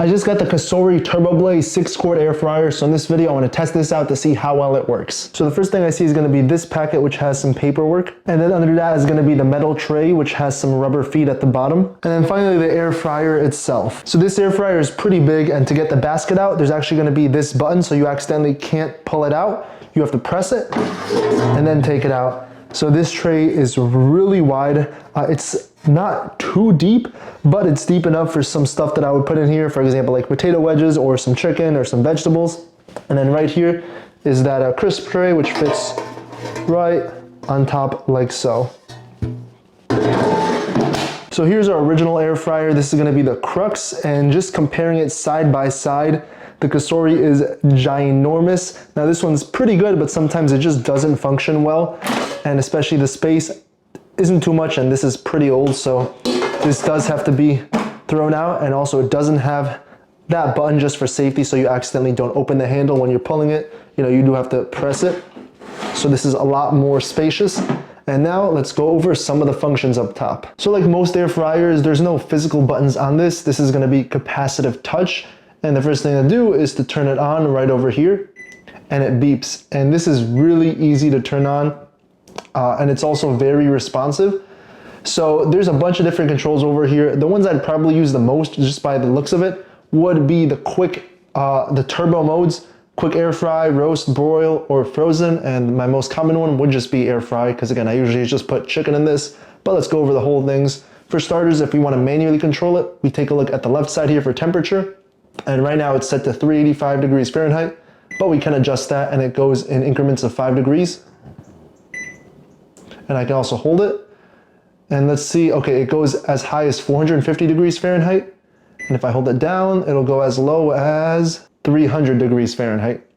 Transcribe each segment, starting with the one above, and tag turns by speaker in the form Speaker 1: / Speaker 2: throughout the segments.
Speaker 1: I just got the Cosori Turboblaze 6-quart air fryer, so in this video I want to test this out to see how well it works. So the first thing I see is going to be this packet, which has some paperwork, and then under that is going to be the metal tray, which has some rubber feet at the bottom, and then finally the air fryer itself. So this air fryer is pretty big, and to get the basket out, there's actually going to be this button, so you accidentally can't pull it out. You have to press it and then take it out. So this tray is really wide. It's not too deep, but it's deep enough for some stuff that I would put in here, for example, like potato wedges or some chicken or some vegetables. And then right here is that crisp tray, which fits right on top like so. So here's our original air fryer. This is gonna be the crux, and just comparing it side by side, the Cosori is ginormous. Now this one's pretty good, but sometimes it just doesn't function well, and especially the space isn't too much, and this is pretty old, so this does have to be thrown out. And also it doesn't have that button just for safety, so you accidentally don't open the handle when you're pulling it. You know, you do have to press it. So this is a lot more spacious. And now let's go over some of the functions up top. So like most air fryers, there's no physical buttons on this. This is gonna be capacitive touch. And the first thing to do is to turn it on right over here, and it beeps. And this is really easy to turn on. And it's also very responsive. So there's a bunch of different controls over here. The ones I'd probably use the most, just by the looks of it, would be the the turbo modes, quick air fry, roast, broil, or frozen. And my most common one would just be air fry, because again, I usually just put chicken in this, but let's go over the whole things. For starters, if we want to manually control it, we take a look at the left side here for temperature. And right now it's set to 385 degrees Fahrenheit, but we can adjust that, and it goes in increments of 5 degrees. And I can also hold it. And let's see, okay, it goes as high as 450 degrees Fahrenheit. And if I hold it down, it'll go as low as 300 degrees Fahrenheit.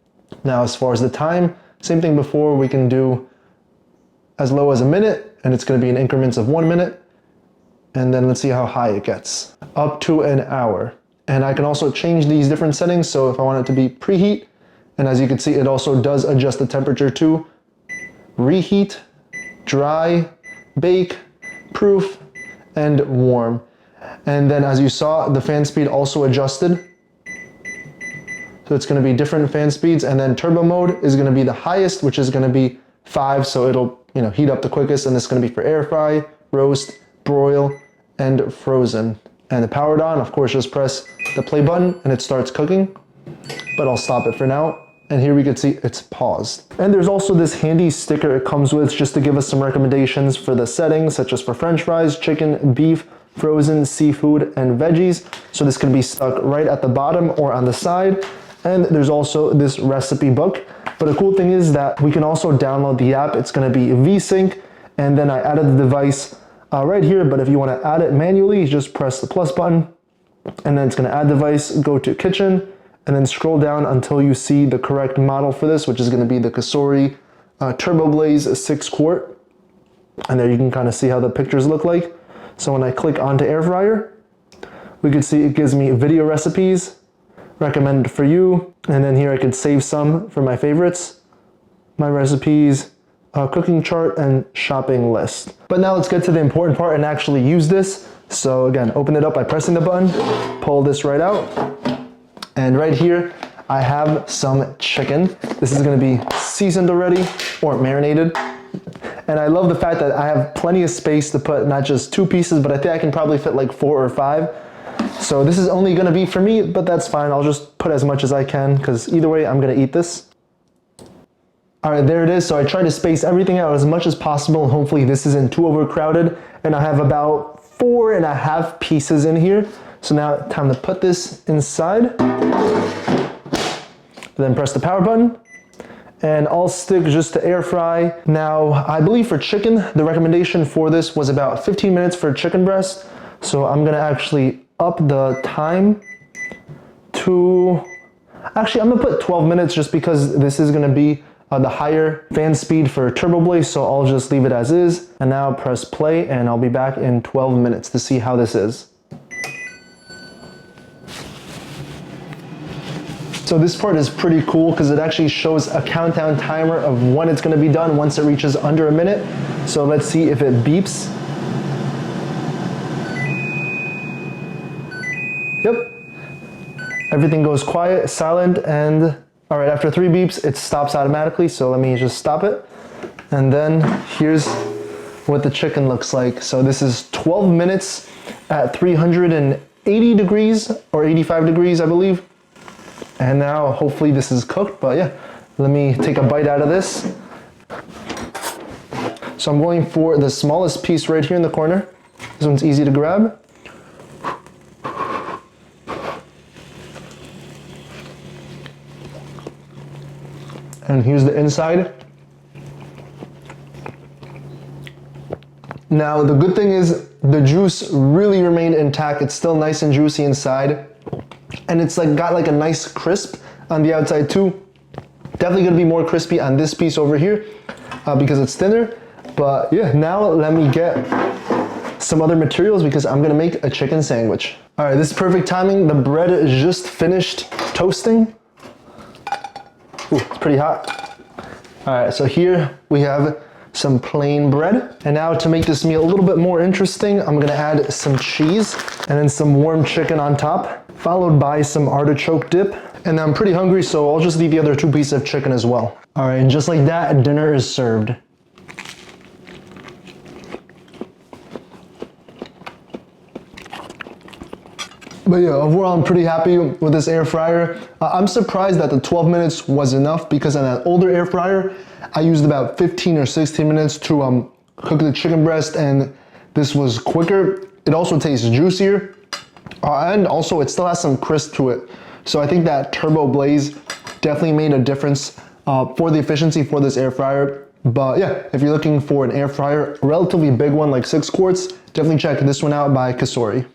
Speaker 1: Now, as far as the time, same thing before, we can do as low as a minute, and it's gonna be in increments of 1 minute. And then let's see how high it gets, up to an hour. And I can also change these different settings. So if I want it to be preheat, and as you can see, it also does adjust the temperature to reheat, dry, bake, proof, and warm. And then as you saw, the fan speed also adjusted. So it's gonna be different fan speeds, and then turbo mode is gonna be the highest, which is gonna be 5, so it'll heat up the quickest, and this is gonna be for air fry, roast, broil, and frozen. And the powered on, of course, just press the play button and it starts cooking, but I'll stop it for now. And here we can see it's paused. And there's also this handy sticker it comes with just to give us some recommendations for the settings, such as for French fries, chicken, beef, frozen, seafood, and veggies. So this can be stuck right at the bottom or on the side. And there's also this recipe book. But the cool thing is that we can also download the app. It's gonna be VSync, and then I added the device right here, but if you wanna add it manually, just press the plus button, and then it's gonna add device, go to kitchen, and then scroll down until you see the correct model for this, which is gonna be the Cosori Turboblaze 6-quart. And there you can kind of see how the pictures look like. So when I click onto air fryer, we can see it gives me video recipes, recommended for you, and then here I could save some for my favorites, my recipes, cooking chart, and shopping list. But now let's get to the important part and actually use this. So again, open it up by pressing the button, pull this right out, and right here I have some chicken. This is gonna be seasoned already or marinated. And I love the fact that I have plenty of space to put not just 2 pieces, but I think I can probably fit like 4 or 5. So this is only gonna be for me, but that's fine. I'll just put as much as I can, because either way I'm gonna eat this. All right, there it is. So I try to space everything out as much as possible, and hopefully this isn't too overcrowded. And I have about 4.5 pieces in here. So now time to put this inside. Then press the power button, and I'll stick just to air fry. Now, I believe for chicken, the recommendation for this was about 15 minutes for chicken breast. So I'm gonna actually up the time to, actually I'm gonna put 12 minutes just because this is gonna be the higher fan speed for Turboblaze, so I'll just leave it as is. And now press play, and I'll be back in 12 minutes to see how this is. So this part is pretty cool because it actually shows a countdown timer of when it's gonna be done once it reaches under a minute. So let's see if it beeps. Yep, Everything goes quiet, silent, and all right, after 3 beeps, it stops automatically. So let me just stop it. And then here's what the chicken looks like. So this is 12 minutes at 380 degrees or 85 degrees, I believe. And now hopefully this is cooked, but yeah, let me take a bite out of this. So I'm going for the smallest piece right here in the corner. This one's easy to grab. And here's the inside. Now the good thing is the juice really remained intact. It's still nice and juicy inside. And it's like got like a nice crisp on the outside too. Definitely gonna be more crispy on this piece over here because it's thinner. But yeah, now let me get some other materials because I'm gonna make a chicken sandwich. All right, this is perfect timing. The bread is just finished toasting. Ooh, it's pretty hot. All right, so here we have some plain bread. And now to make this meal a little bit more interesting, I'm gonna add some cheese and then some warm chicken on top, followed by some artichoke dip. And I'm pretty hungry, so I'll just leave the other 2 pieces of chicken as well. All right, and just like that, dinner is served. But yeah, overall I'm pretty happy with this air fryer. I'm surprised that the 12 minutes was enough because on that older air fryer, I used about 15 or 16 minutes to cook the chicken breast, and this was quicker. It also tastes juicier, and also it still has some crisp to it. So I think that Turbo Blaze definitely made a difference for the efficiency for this air fryer. But yeah, if you're looking for an air fryer, a relatively big one like 6 quarts, definitely check this one out by Cosori.